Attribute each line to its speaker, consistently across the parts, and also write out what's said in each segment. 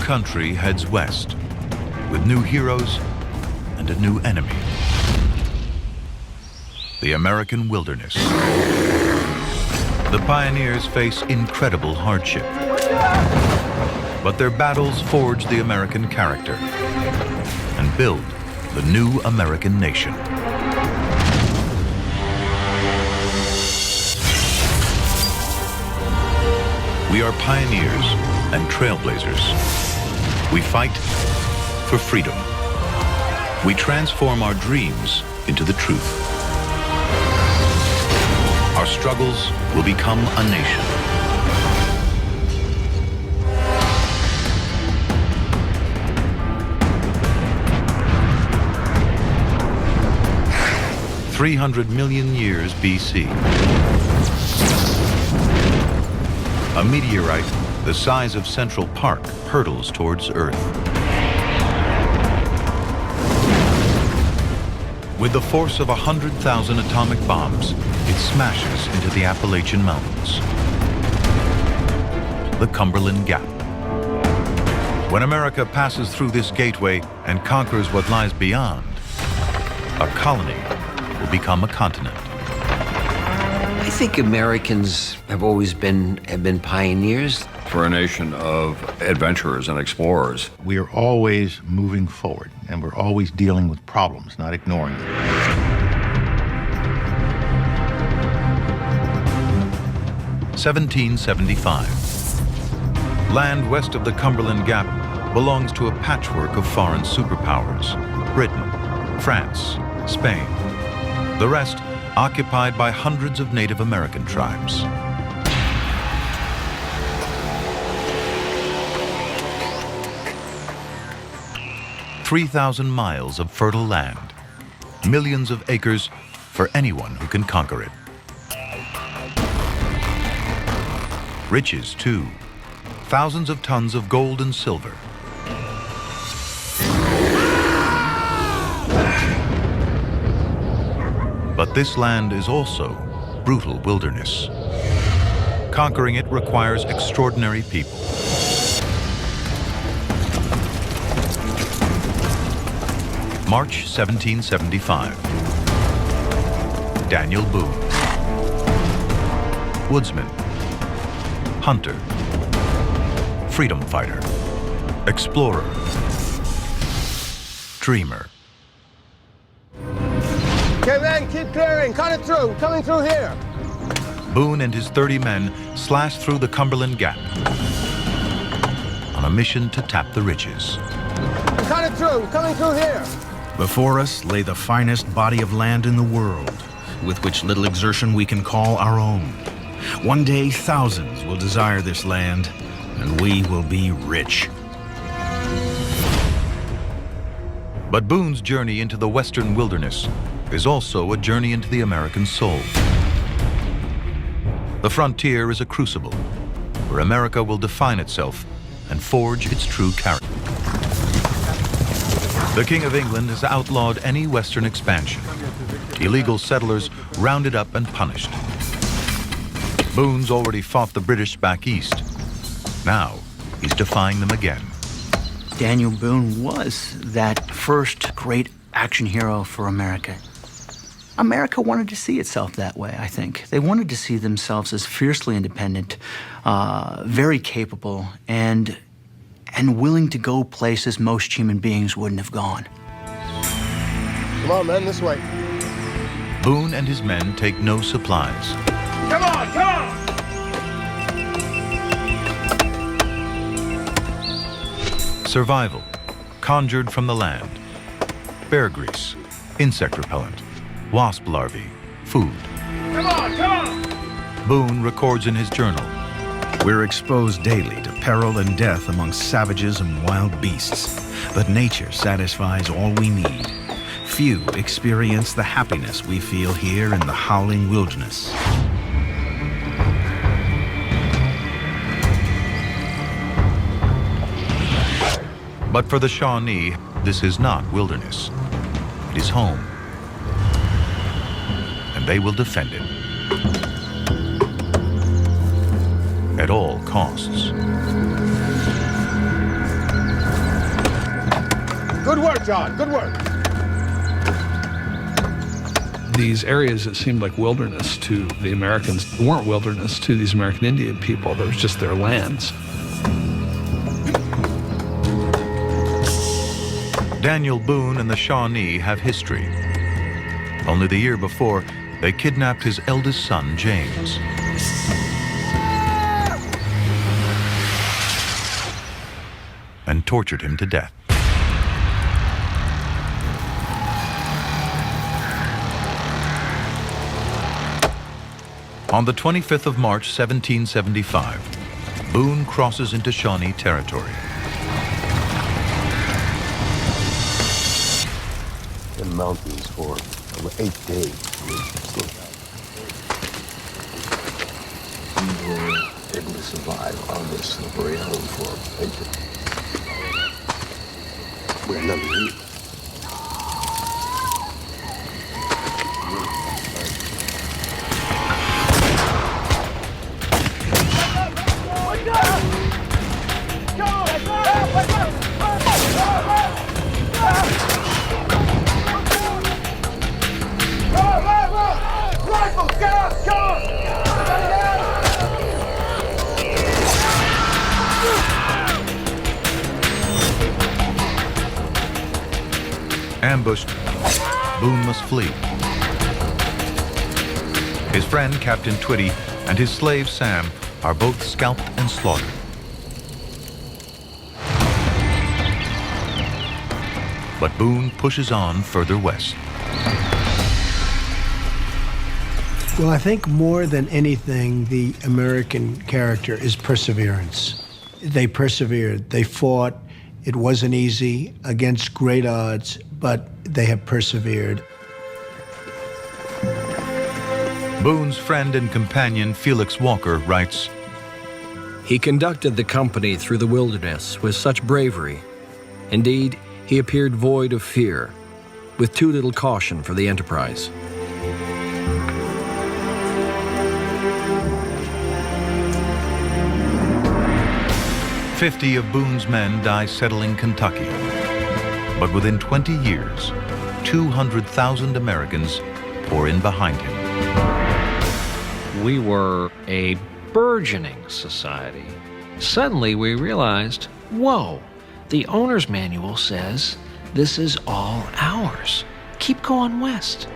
Speaker 1: country heads west, with new heroes and a new enemy. The American wilderness. The pioneers face incredible hardship, but their battles forge the American character and build the new American nation. We are pioneers and trailblazers. We fight for freedom. We transform our dreams into the truth. Our struggles will become a nation. "300 million years BC. A meteorite the size of Central Park hurtles towards Earth. With the force of 100,000 atomic bombs, it smashes into the Appalachian Mountains. The Cumberland Gap. When America passes through this gateway and conquers what lies beyond, a colony will become a continent.
Speaker 2: I think Americans have always been pioneers.
Speaker 3: For a nation of adventurers and explorers.
Speaker 4: We are always moving forward, and we're always dealing with problems, not ignoring them.
Speaker 1: (1775). Land west of the Cumberland Gap belongs to a patchwork of foreign superpowers: Britain, France, Spain. The rest occupied by hundreds of Native American tribes. 3,000 miles of fertile land, millions of acres for anyone who can conquer it. Riches, too, thousands of tons of gold and silver. But this land is also brutal wilderness. Conquering it requires extraordinary people. March 1775. Daniel Boone. Woodsman, hunter, freedom fighter, explorer, dreamer.
Speaker 5: Okay, man, keep clearing. Cut it through. Coming through here.
Speaker 1: Boone and his 30 men slashed through the Cumberland Gap on a mission to tap the riches.
Speaker 5: Cut it through. Coming through here.
Speaker 6: Before us lay the finest body of land in the world, with which little exertion we can call our own. One day, thousands will desire this land, and we will be rich.
Speaker 1: But Boone's journey into the western wilderness is also a journey into the American soul. The frontier is a crucible where America will define itself and forge its true character. The King of England has outlawed any western expansion. Illegal settlers rounded up and punished. Boone's already fought the British back east. Now, he's defying them again.
Speaker 7: Daniel Boone was that first great action hero for America. America wanted to see itself that way, I think. They wanted to see themselves as fiercely independent, very capable, and willing to go places most human beings wouldn't have gone.
Speaker 5: Come on, man, this way.
Speaker 1: Boone and his men take no supplies.
Speaker 5: Come on, come on!
Speaker 1: Survival, conjured from the land. Bear grease, insect repellent, wasp larvae, food.
Speaker 5: Come on, come on!
Speaker 1: Boone records in his journal.
Speaker 6: We're exposed daily to peril and death amongst savages and wild beasts, but nature satisfies all we need. Few experience the happiness we feel here in the howling wilderness.
Speaker 1: But for the Shawnee, this is not wilderness. It is home. And they will defend it. At all costs.
Speaker 5: Good work, John. Good work.
Speaker 8: These areas that seemed like wilderness to the Americans weren't wilderness to these American Indian people. That was just their lands.
Speaker 1: Daniel Boone and the Shawnee have history. Only the year before, they kidnapped his eldest son, James. And tortured him to death. On the 25th of March, 1775, Boone crosses into Shawnee territory.
Speaker 9: In mountains for over 8 days. We were able to survive on this slippery island for 8 days. We're never here.
Speaker 1: Ambushed, Boone must flee. His friend, Captain Twitty, and his slave, Sam, are both scalped and slaughtered. But Boone pushes on further west.
Speaker 10: Well, I think more than anything, the American character is perseverance. They persevered. They fought. It wasn't easy against great odds, but they have persevered.
Speaker 1: Boone's friend and companion, Felix Walker, writes,
Speaker 11: "He conducted the company through the wilderness with such bravery. Indeed, he appeared void of fear, with too little caution for the enterprise."
Speaker 1: "50 of Boone's men die settling Kentucky. But within 20 years, 200,000 Americans pour in behind him."
Speaker 12: We were a burgeoning society. Suddenly we realized, whoa, the owner's manual says this is all ours. Keep going west.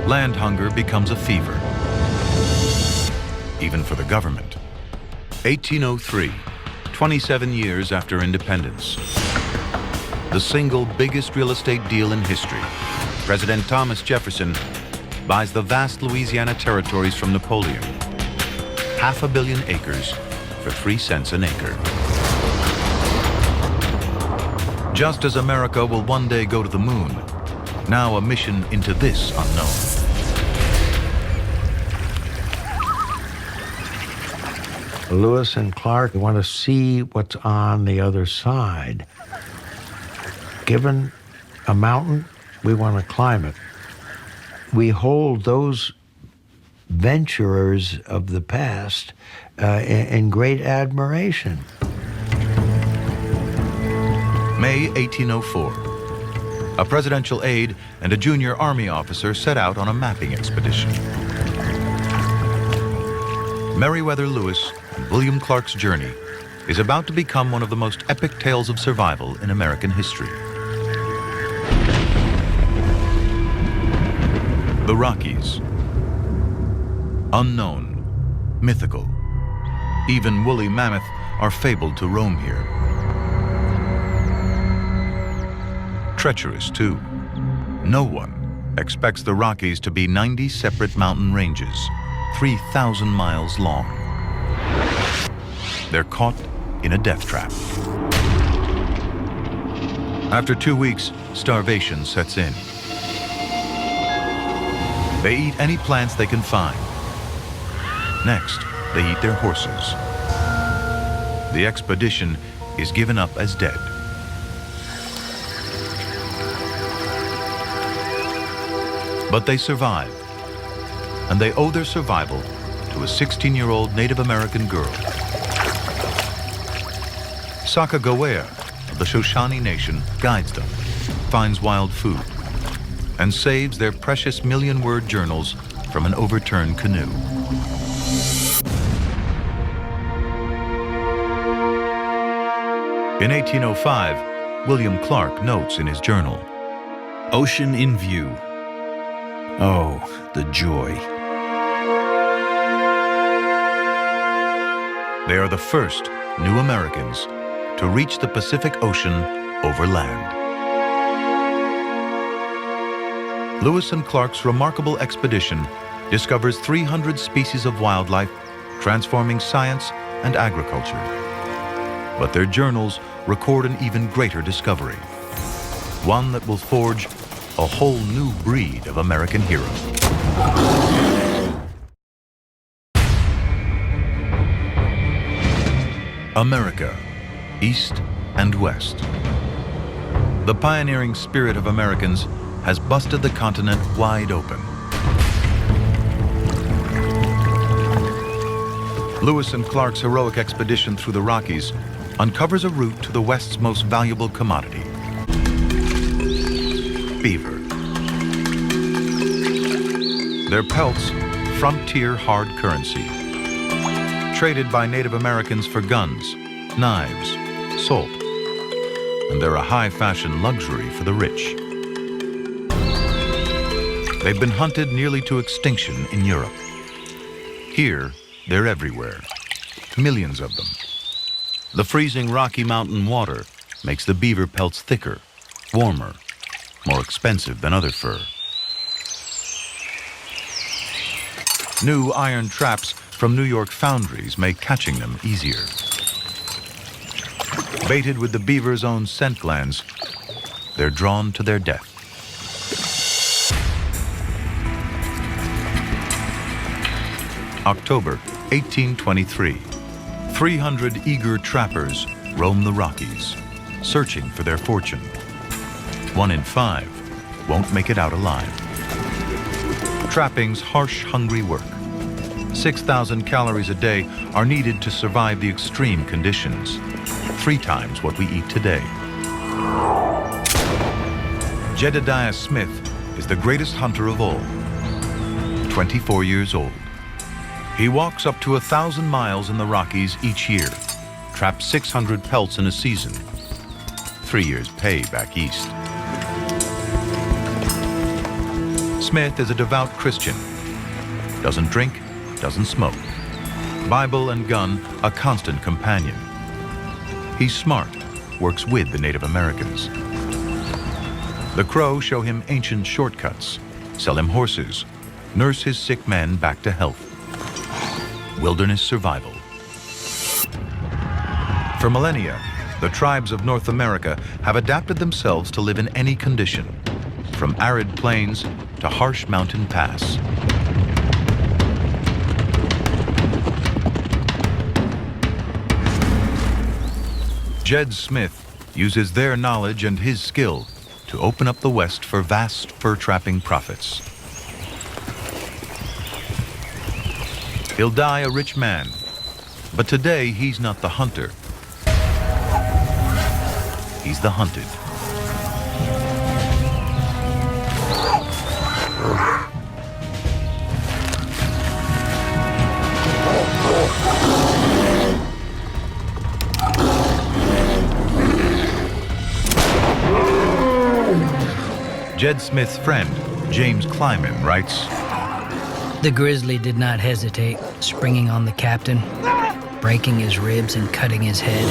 Speaker 1: Land hunger becomes a fever, even for the government. 1803, 27 years after independence. The single biggest real estate deal in history. President Thomas Jefferson buys the vast Louisiana territories from Napoleon. 500 million acres for 3 cents an acre. Just as America will one day go to the moon, now a mission into this unknown.
Speaker 13: Lewis and Clark want to see what's on the other side. Given a mountain, we want to climb it. We hold those venturers of the past in great admiration.
Speaker 1: May 1804. A presidential aide and a junior army officer set out on a mapping expedition. Meriwether Lewis and William Clark's journey is about to become one of the most epic tales of survival in American history. The Rockies. Unknown, mythical. Even woolly mammoth are fabled to roam here. Treacherous, too. No one expects the Rockies to be 90 separate mountain ranges, 3,000 miles long. They're caught in a death trap. After 2 weeks, starvation sets in. They eat any plants they can find. Next, they eat their horses. The expedition is given up as dead. But they survive, and they owe their survival to a 16-year-old Native American girl. Sacagawea of the Shoshone Nation guides them, finds wild food, and saves their precious million-word journals from an overturned canoe. In 1805, William Clark notes in his journal,
Speaker 6: Ocean in view. Oh, the joy.
Speaker 1: They are the first new Americans to reach the Pacific Ocean over land. Lewis and Clark's remarkable expedition discovers 300 species of wildlife, transforming science and agriculture. But their journals record an even greater discovery, one that will forge a whole new breed of American hero. America, East and West. The pioneering spirit of Americans has busted the continent wide open. Lewis and Clark's heroic expedition through the Rockies uncovers a route to the West's most valuable commodity, beaver. Their pelts, frontier hard currency, traded by Native Americans for guns, knives, salt, and they're a high-fashion luxury for the rich. They've been hunted nearly to extinction in Europe. Here, they're everywhere, millions of them. The freezing Rocky Mountain water makes the beaver pelts thicker, warmer, more expensive than other fur. New iron traps from New York foundries make catching them easier. Baited with the beaver's own scent glands, they're drawn to their death. October 1823. 300 eager trappers roam the Rockies, searching for their fortune. 1 in 5 won't make it out alive. Trapping's harsh, hungry work. 6,000 calories a day are needed to survive the extreme conditions, 3 times what we eat today. Jedediah Smith is the greatest hunter of all, 24 years old. He walks up to 1,000 miles in the Rockies each year, traps 600 pelts in a season, 3 years' pay back east. Smith is a devout Christian, doesn't drink, doesn't smoke. Bible and gun a constant companion. He's smart, works with the Native Americans. The Crow show him ancient shortcuts, sell him horses, nurse his sick men back to health. Wilderness survival. For millennia, the tribes of North America have adapted themselves to live in any condition, from arid plains to harsh mountain pass. Jed Smith uses their knowledge and his skill to open up the West for vast fur-trapping profits. He'll die a rich man, but today he's not the hunter. He's the hunted. Jed Smith's friend, James Kleiman, writes,
Speaker 14: "The grizzly did not hesitate, springing on the captain, breaking his ribs and cutting his head.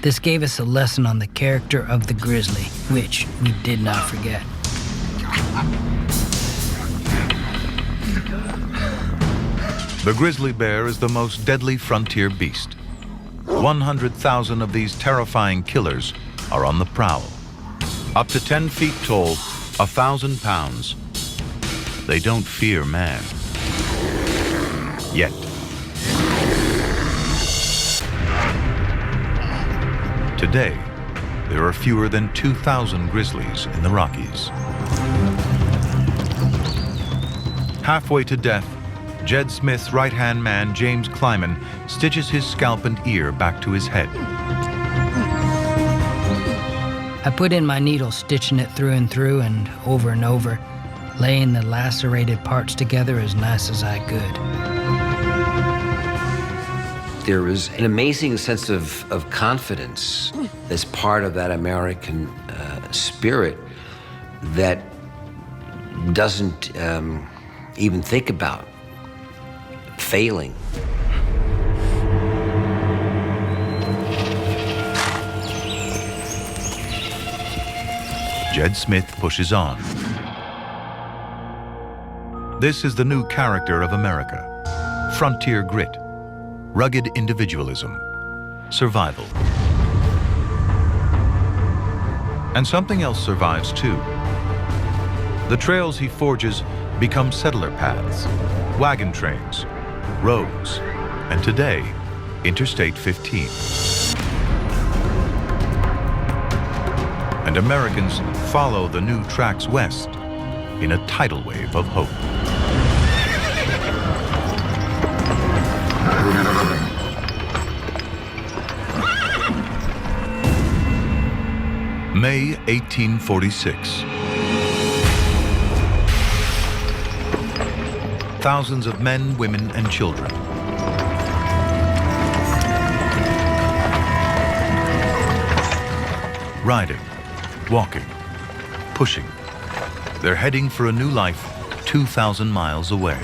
Speaker 14: This gave us a lesson on the character of the grizzly, which we did not forget.
Speaker 1: The grizzly bear is the most deadly frontier beast. 100,000 of these terrifying killers are on the prowl. Up to 10 feet tall, 1,000 pounds. They don't fear man. Yet. Today, there are fewer than 2,000 grizzlies in the Rockies. Halfway to death, Jed Smith's right-hand man, James Kleiman, stitches his scalp and ear back to his head.
Speaker 14: I put in my needle, stitching it through and over, laying the lacerated parts together as nice as I could.
Speaker 2: There was an amazing sense of confidence as part of that American spirit that doesn't even think about failing.
Speaker 1: Jed Smith pushes on. This is the new character of America. Frontier grit, rugged individualism, survival. And something else survives too. The trails he forges become settler paths, wagon trains, roads, and today, Interstate 15. And Americans follow the new tracks west in a tidal wave of hope. May 1846. Thousands of men, women, and children. Riding, walking, pushing. They're heading for a new life 2,000 miles away.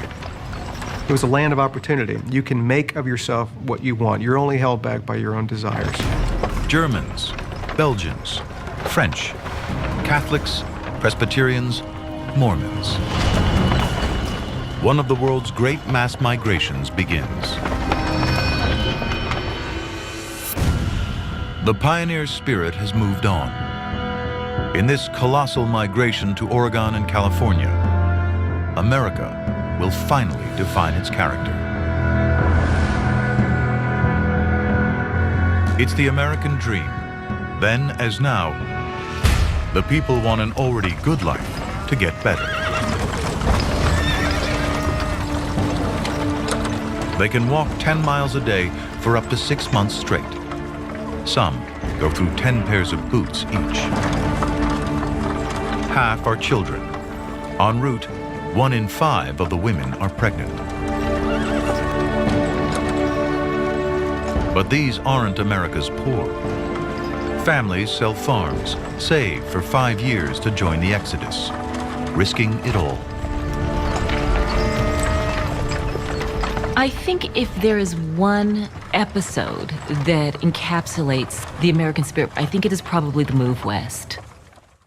Speaker 15: It was a land of opportunity. You can make of yourself what you want. You're only held back by your own desires.
Speaker 1: Germans, Belgians, French, Catholics, Presbyterians, Mormons. One of the world's great mass migrations begins. The pioneer spirit has moved on. In this colossal migration to Oregon and California, America will finally define its character. It's the American dream. Then, as now, the people want an already good life to get better. They can walk 10 miles a day for up to 6 months straight. Some go through 10 pairs of boots each. Half are children. En route, 1 in 5 of the women are pregnant. But these aren't America's poor. Families sell farms, save for 5 years to join the exodus, risking it all.
Speaker 16: I think if there is one episode that encapsulates the American spirit, I think it is probably the move west.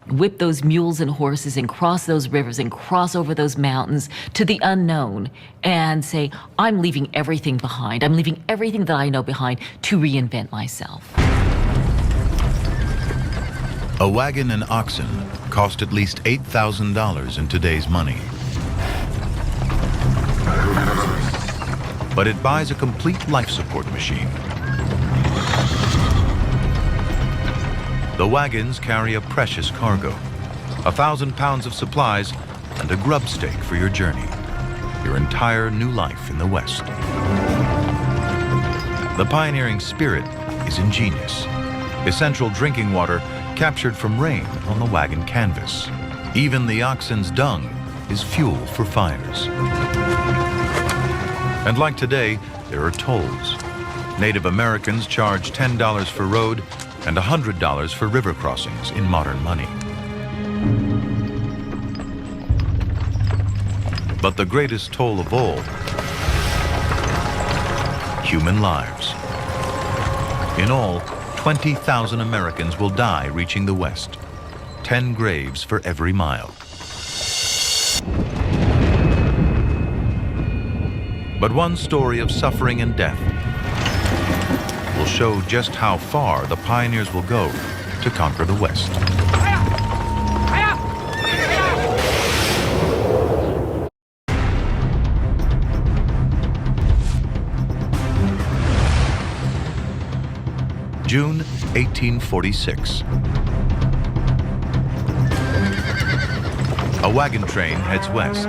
Speaker 16: Whip those mules and horses and cross those rivers and cross over those mountains to the unknown and say, I'm leaving everything behind. I'm leaving everything that I know behind to reinvent myself.
Speaker 1: A wagon and oxen cost at least $8,000 in today's money. But it buys a complete life support machine. The wagons carry a precious cargo, 1,000 pounds of supplies and a grub stake for your journey, your entire new life in the West. The pioneering spirit is ingenious. Essential drinking water captured from rain on the wagon canvas. Even the oxen's dung is fuel for fires. And like today, there are tolls. Native Americans charge $10 for road and $100 for river crossings in modern money. But the greatest toll of all, human lives. In all, 20,000 Americans will die reaching the West, 10 graves for every mile. But one story of suffering and death will show just how far the pioneers will go to conquer the West. June 1846. A wagon train heads west.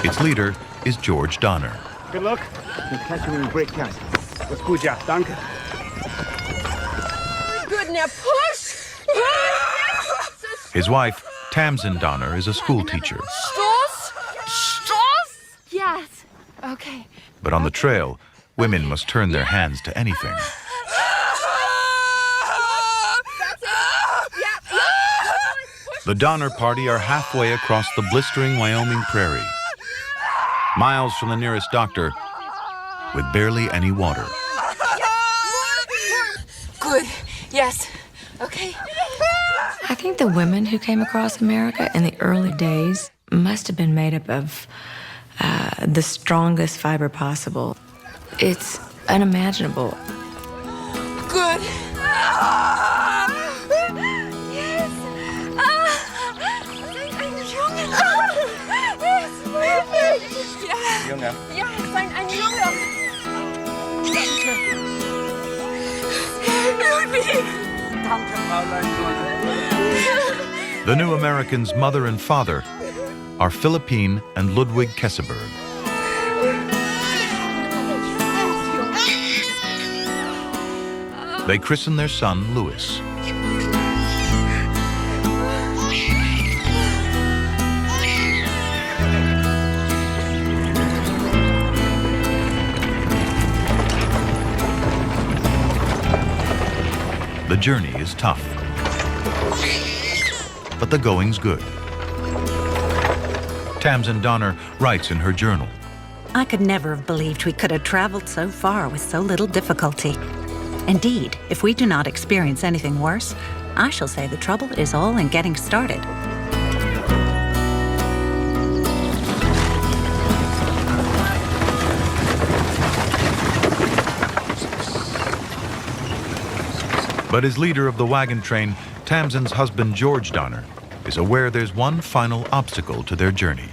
Speaker 1: Its leader is George Donner.
Speaker 5: Good luck. We'll catch you when we break camp. Let's go, Jack. Danke.
Speaker 17: Good, now push!
Speaker 1: His wife, Tamsin Donner, is a school teacher.
Speaker 17: Stoss? Stoss? Yes. Okay.
Speaker 1: But on the trail, women must turn their hands to anything. The Donner Party are halfway across the blistering Wyoming prairie, miles from the nearest doctor, with barely any water.
Speaker 17: Good. Yes. Okay.
Speaker 18: I think the women who came across America in the early days must have been made up of the strongest fiber possible. It's unimaginable.
Speaker 17: Good. Yes. Ein Junge. Ja, es ist ein Junge. Danke, Fräulein.
Speaker 1: The new Americans' mother and father are Philippine and Ludwig Kesseberg. They christen their son, Louis. The journey is tough, but the going's good. Tamsin Donner writes in her journal,
Speaker 19: I could never have believed we could have traveled so far with so little difficulty. Indeed, if we do not experience anything worse, I shall say the trouble is all in getting started.
Speaker 1: But as leader of the wagon train, Tamsin's husband, George Donner, is aware there's one final obstacle to their journey.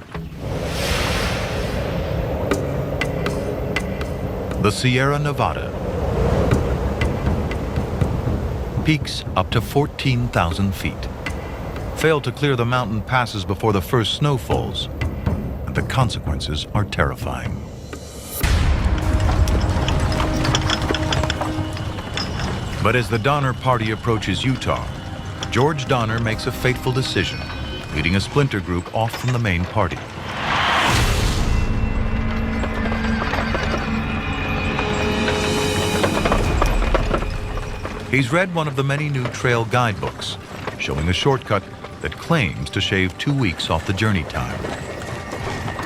Speaker 1: The Sierra Nevada. Peaks up to 14,000 feet. Fail to clear the mountain passes before the first snow falls, and the consequences are terrifying. But as the Donner Party approaches Utah, George Donner makes a fateful decision, leading a splinter group off from the main party. He's read one of the many new trail guidebooks, showing a shortcut that claims to shave 2 weeks off the journey time.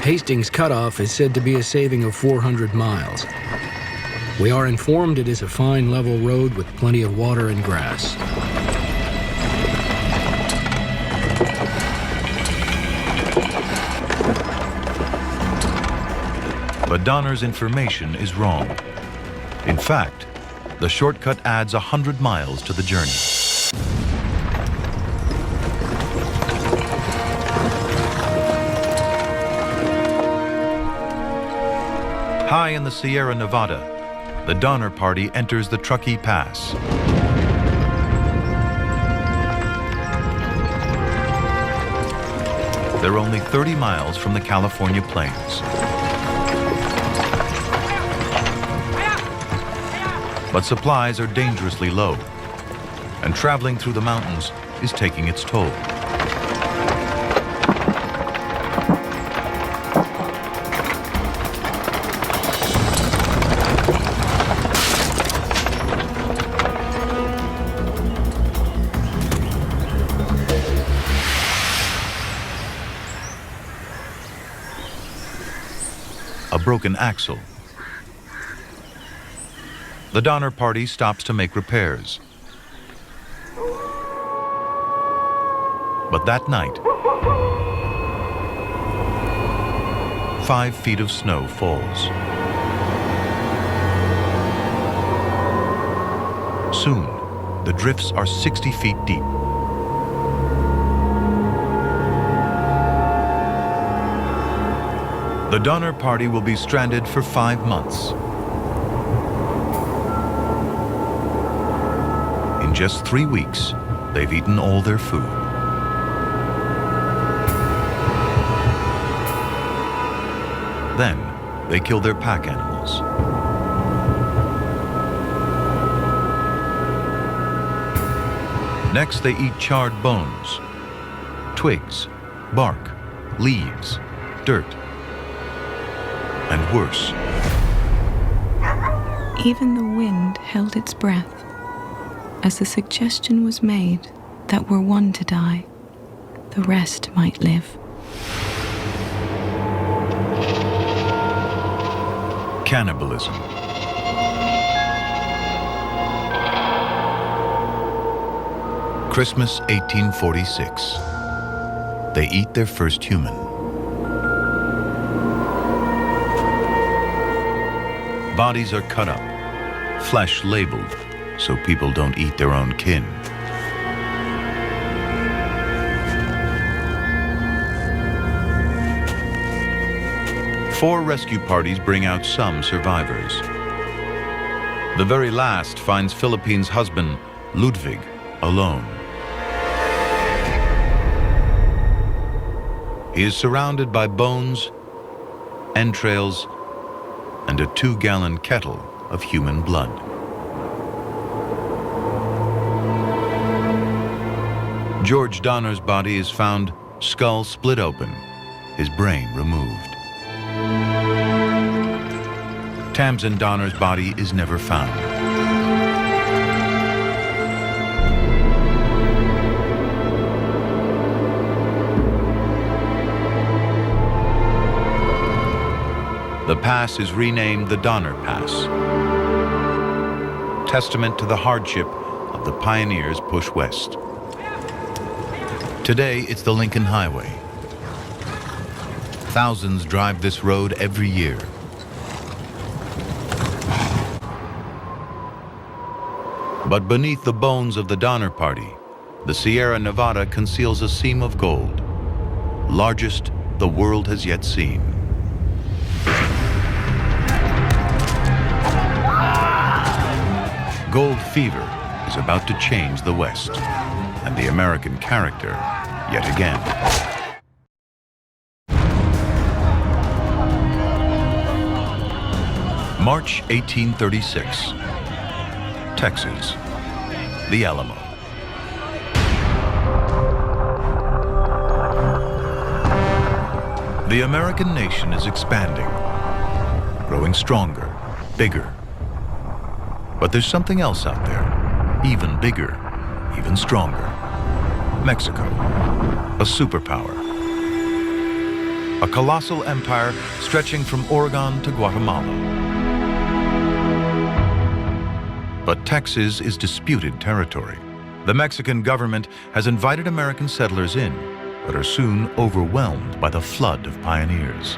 Speaker 11: Hastings Cutoff is said to be a saving of 400 miles. We are informed it is a fine level road with plenty of water and grass.
Speaker 1: But Donner's information is wrong. In fact, the shortcut adds 100 miles to the journey. High in the Sierra Nevada, the Donner Party enters the Truckee Pass. They're only 30 miles from the California plains. But supplies are dangerously low, and traveling through the mountains is taking its toll. A broken axle. The Donner Party stops to make repairs. But that night, 5 feet of snow falls. Soon, the drifts are 60 feet deep. The Donner Party will be stranded for 5 months. just 3 weeks, they've eaten all their food. Then, they kill their pack animals. Next, they eat charred bones, twigs, bark, leaves, dirt, and worse.
Speaker 20: Even the wind held its breath as the suggestion was made that were one to die, the rest might live.
Speaker 1: Cannibalism. Christmas 1846. They eat their first human. Bodies are cut up, flesh labeled, so people don't eat their own kin. Four rescue parties bring out some survivors. The very last finds Philippine's husband, Ludwig, alone. He is surrounded by bones, entrails, and a 2-gallon kettle of human blood. George Donner's body is found, skull split open, his brain removed. Tamsin Donner's body is never found. The pass is renamed the Donner Pass, testament to the hardship of the pioneers' push west. Today, it's the Lincoln Highway. Thousands drive this road every year. But beneath the bones of the Donner Party, the Sierra Nevada conceals a seam of gold, largest the world has yet seen. Gold fever is about to change the West and the American character yet again. March 1836, Texas, the Alamo. The American nation is expanding, growing stronger, bigger. But there's something else out there, even bigger, even stronger. Mexico, a superpower. A colossal empire stretching from Oregon to Guatemala. But Texas is disputed territory. The Mexican government has invited American settlers in, but are soon overwhelmed by the flood of pioneers.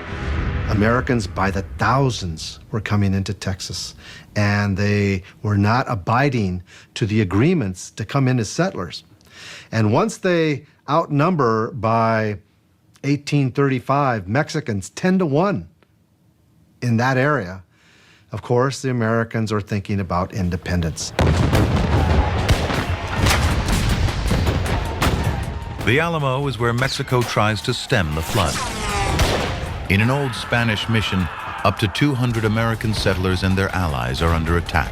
Speaker 21: Americans by the thousands were coming into Texas, and they were not abiding to the agreements to come in as settlers. And once they outnumber by 1835 Mexicans 10-1 in that area, of course, the Americans are thinking about independence.
Speaker 1: The Alamo is where Mexico tries to stem the flood. In an old Spanish mission, up to 200 American settlers and their allies are under attack.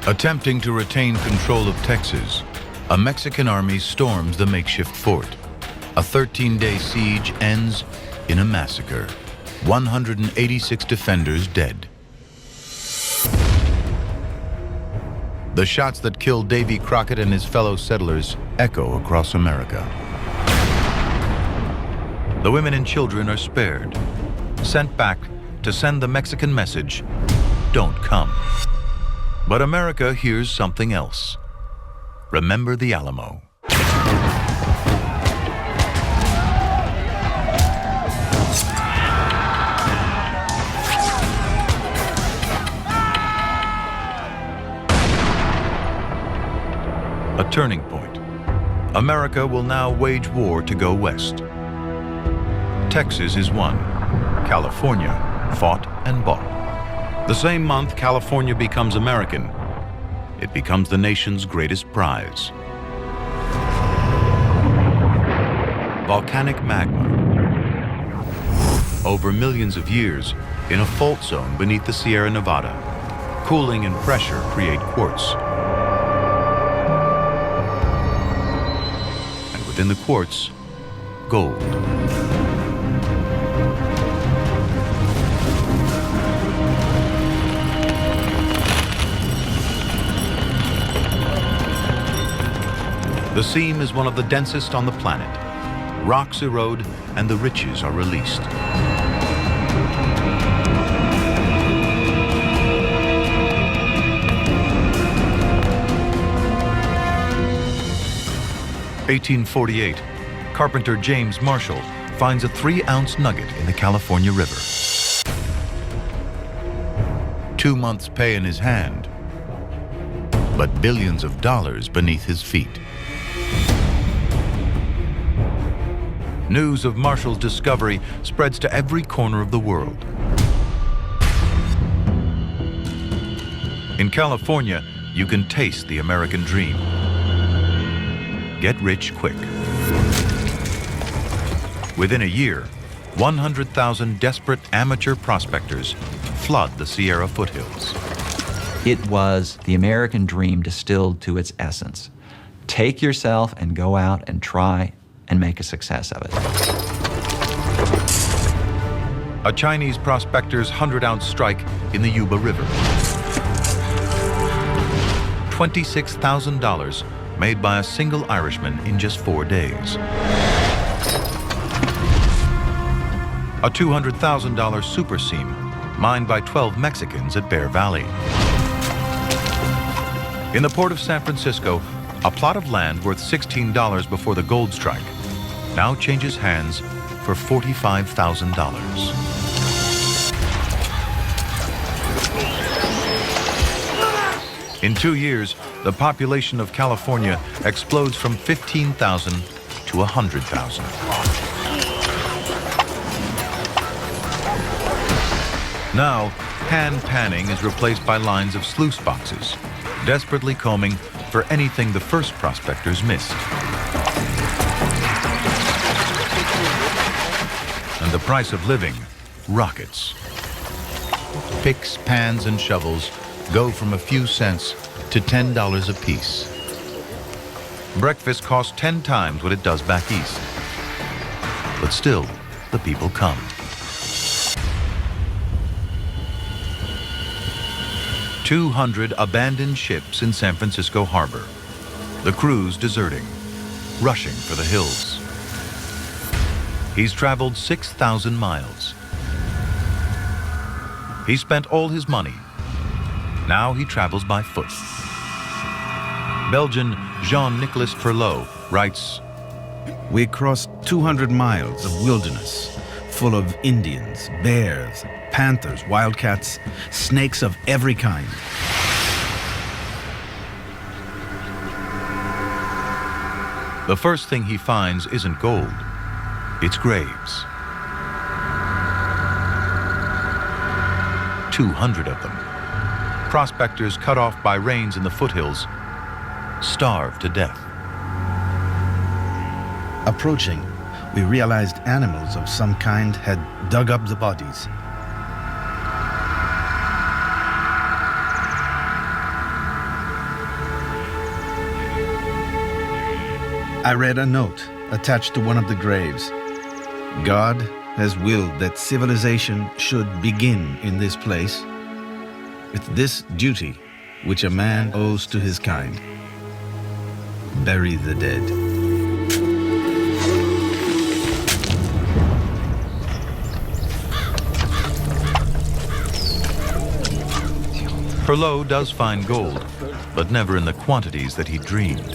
Speaker 1: Attempting to retain control of Texas, a Mexican army storms the makeshift fort. A 13-day siege ends in a massacre. 186 defenders dead. The shots that killed Davy Crockett and his fellow settlers echo across America. The women and children are spared, sent back to send the Mexican message, "Don't come." But America hears something else. Remember the Alamo. A turning point. America will now wage war to go west. Texas is one, California fought and bought. The same month California becomes American, it becomes the nation's greatest prize. Volcanic magma. Over millions of years, in a fault zone beneath the Sierra Nevada, cooling and pressure create quartz. And within the quartz, gold. The seam is one of the densest on the planet. Rocks erode and the riches are released. (1848), carpenter James Marshall finds a 3-ounce nugget in the California River. 2 months' pay in his hand, but billions of dollars beneath his feet. News of Marshall's discovery spreads to every corner of the world. In California, you can taste the American dream. Get rich quick. Within a year, 100,000 desperate amateur prospectors flood the Sierra foothills.
Speaker 3: It was the American dream distilled to its essence. Take yourself and go out and try and make a success of it.
Speaker 1: A Chinese prospector's 100-ounce strike in the Yuba River. $26,000 made by a single Irishman in just 4 days. A $200,000 super seam mined by 12 Mexicans at Bear Valley. In the port of San Francisco, a plot of land worth $16 before the gold strike now changes hands for $45,000. In 2 years, the population of California explodes from 15,000 to 100,000. Now, hand panning is replaced by lines of sluice boxes, desperately combing for anything the first prospectors missed. And the price of living rockets. Picks, pans, and shovels go from a few cents to $10 apiece. Breakfast costs 10 times what it does back east. But still, the people come. "200 abandoned ships in San Francisco harbor. The crews deserting, rushing for the hills. He's traveled 6,000 miles. He spent all his money. Now he travels by foot. Belgian Jean-Nicolas Perlot writes,
Speaker 6: "We crossed 200 miles of wilderness, full of Indians, bears, panthers, wildcats, snakes of every kind.
Speaker 1: The first thing he finds isn't gold, it's graves. 200 of them. Prospectors cut off by rains in the foothills, starved to death.
Speaker 6: Approaching, we realized animals of some kind had dug up the bodies. I read a note attached to one of the graves. God has willed that civilization should begin in this place with this duty which a man owes to his kind. Bury the dead.
Speaker 1: Perlot does find gold, but never in the quantities that he dreamed.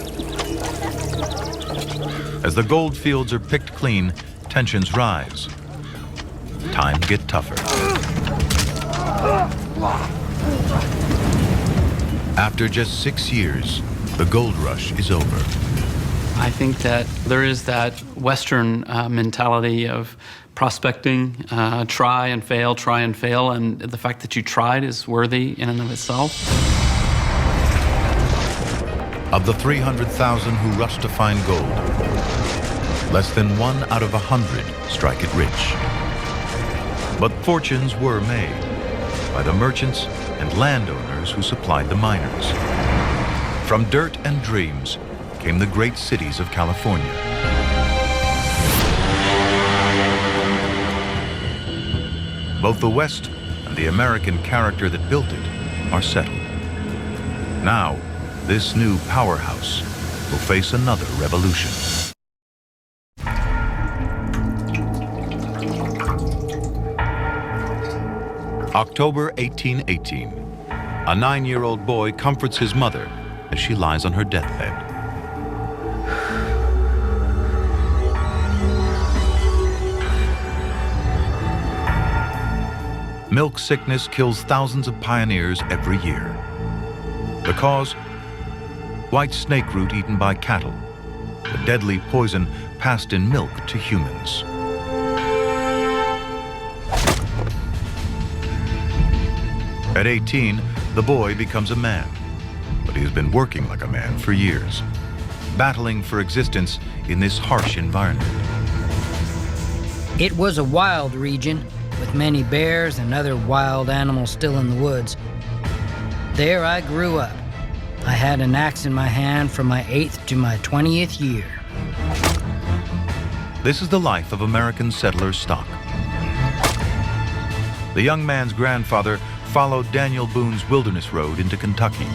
Speaker 1: As the gold fields are picked clean, tensions rise. Times get tougher. After just 6 years, the gold rush is over.
Speaker 4: I think that there is that Western mentality of prospecting, try and fail, and the fact that you tried is worthy in and of itself.
Speaker 1: Of the 300,000 who rush to find gold, less than 1 out of 100 strike it rich. But fortunes were made by the merchants and landowners who supplied the miners. From dirt and dreams came the great cities of California. Both the West and the American character that built it are settled. Now, this new powerhouse will face another revolution. October 1818. A 9-year-old boy comforts his mother as she lies on her deathbed. Milk sickness kills thousands of pioneers every year. The cause? White snake root eaten by cattle, the deadly poison passed in milk to humans. At 18, the boy becomes a man, but he has been working like a man for years, battling for existence in this harsh environment.
Speaker 14: It was a wild region, with many bears and other wild animals still in the woods. There I grew up. I had an axe in my hand from my 8th to my 20th year.
Speaker 1: This is the life of American settler stock. The young man's grandfather followed Daniel Boone's wilderness road into Kentucky.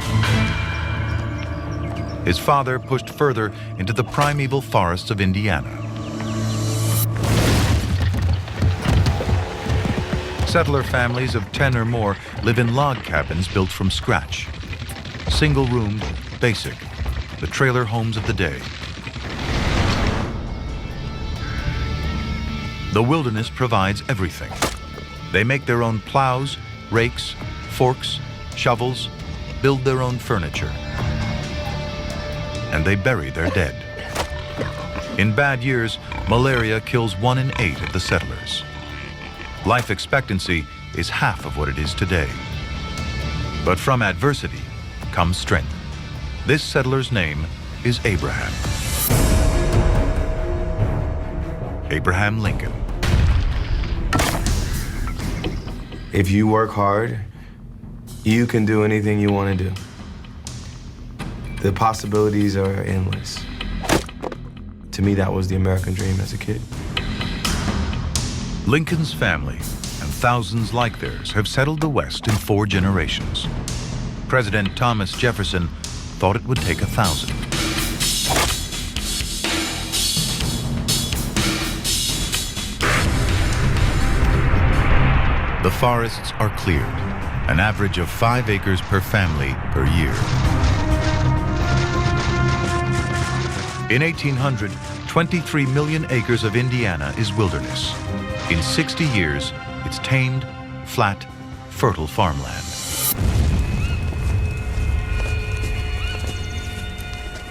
Speaker 1: His father pushed further into the primeval forests of Indiana. Settler families of 10 or more live in log cabins built from scratch. Single-roomed, basic, the trailer homes of the day. The wilderness provides everything. They make their own plows, rakes, forks, shovels, build their own furniture. And they bury their dead. In bad years, malaria kills 1 in 8 of the settlers. Life expectancy is half of what it is today. But from adversity comes strength. This settler's name is Abraham. Abraham Lincoln.
Speaker 22: If you work hard, you can do anything you want to do. The possibilities are endless. To me, that was the American dream as a kid.
Speaker 1: Lincoln's family and thousands like theirs have settled the West in 4 generations. President Thomas Jefferson thought it would take 1,000. The forests are cleared, an average of 5 acres per family per year. In 1800, 23 million acres of Indiana is wilderness. In 60 years, it's tamed, flat, fertile farmland.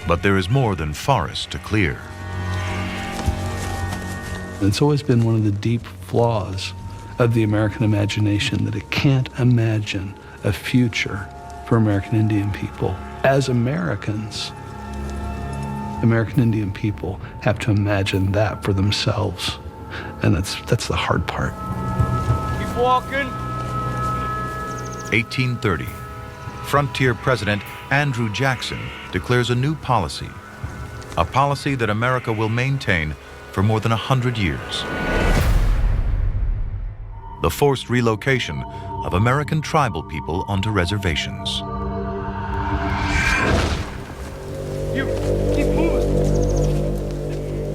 Speaker 1: But there is more than forest to clear.
Speaker 8: It's always been one of the deep flaws of the American imagination that it can't imagine a future for American Indian people. As Americans, American Indian people have to imagine that for themselves. And that's the hard part.
Speaker 5: Keep walking.
Speaker 1: 1830. Frontier President Andrew Jackson declares a new policy. A policy that America will maintain for more than 100 years. The forced relocation of American tribal people onto reservations.
Speaker 5: You keep moving.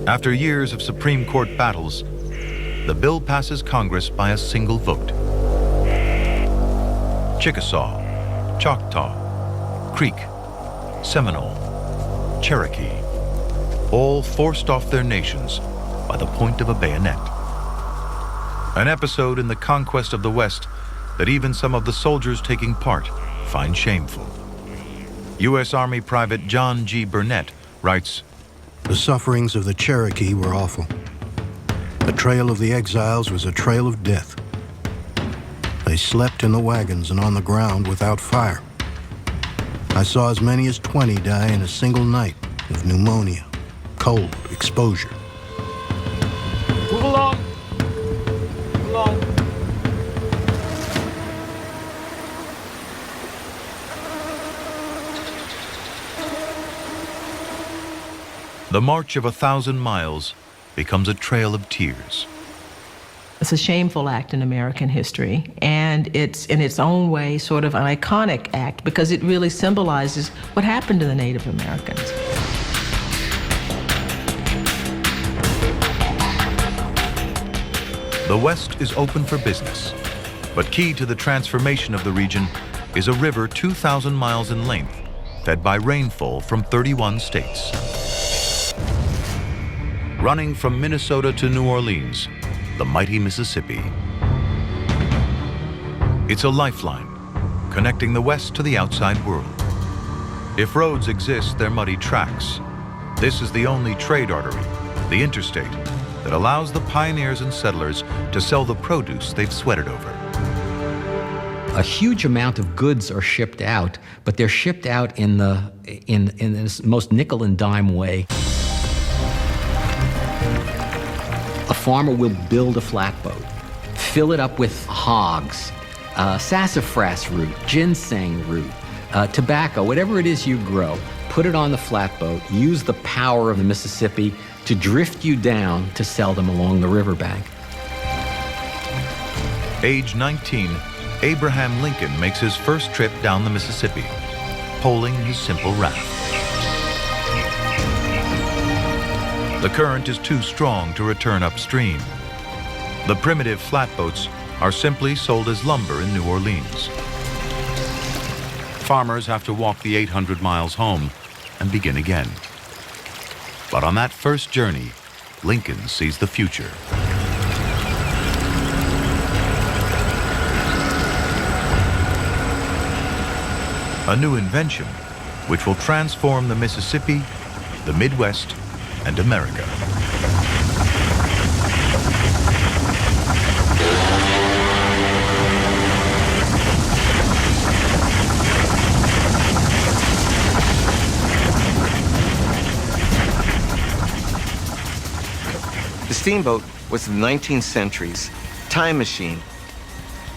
Speaker 1: After years of Supreme Court battles, the bill passes Congress by a single vote. Chickasaw, Choctaw, Creek, Seminole, Cherokee, all forced off their nations by the point of a bayonet. An episode in the conquest of the West that even some of the soldiers taking part find shameful. U.S. Army Private John G. Burnett writes,
Speaker 7: The sufferings of the Cherokee were awful. The trail of the exiles was a trail of death. They slept in the wagons and on the ground without fire. I saw as many as 20 die in a single night of pneumonia, cold, exposure.
Speaker 5: Move along. Move along.
Speaker 1: The march of 1,000 miles becomes a trail of tears.
Speaker 9: It's a shameful act in American history, and it's in its own way sort of an iconic act because it really symbolizes what happened to the Native Americans.
Speaker 1: The West is open for business, but key to the transformation of the region is a river 2,000 miles in length, fed by rainfall from 31 states. Running from Minnesota to New Orleans, the mighty Mississippi. It's a lifeline, connecting the West to the outside world. If roads exist, they're muddy tracks. This is the only trade artery, the interstate, that allows the pioneers and settlers to sell the produce they've sweated over.
Speaker 23: A huge amount of goods are shipped out, but they're shipped out in this most nickel and dime way. A farmer will build a flatboat, fill it up with hogs, sassafras root, ginseng root, tobacco, whatever it is you grow, put it on the flatboat, use the power of the Mississippi to drift you down to sell them along the riverbank.
Speaker 1: Age 19, Abraham Lincoln makes his first trip down the Mississippi, poling his simple raft. The current is too strong to return upstream. The primitive flatboats are simply sold as lumber in New Orleans. Farmers have to walk the 800 miles home and begin again. But on that first journey, Lincoln sees the future. A new invention which will transform the Mississippi, the Midwest, and America.
Speaker 24: The steamboat was the 19th century's time machine,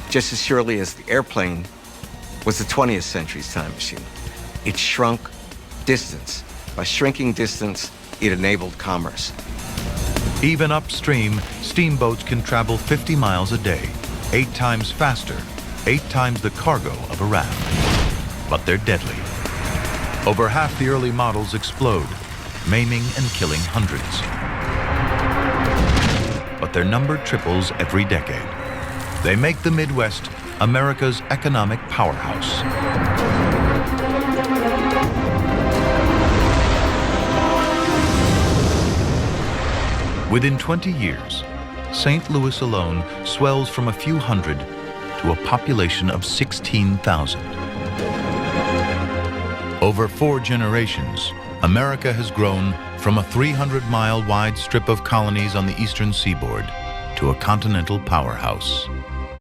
Speaker 24: just as surely as the airplane was the 20th century's time machine. It shrunk distance. By shrinking distance, it enabled commerce.
Speaker 1: Even upstream, steamboats can travel 50 miles a day, 8 times faster, 8 times the cargo of a raft. But they're deadly. Over half the early models explode, maiming and killing hundreds. But their number triples every decade. They make the Midwest America's economic powerhouse. Within 20 years, St. Louis alone swells from a few hundred to a population of 16,000. Over 4 generations, America has grown from a 300-mile wide strip of colonies on the eastern seaboard to a continental powerhouse.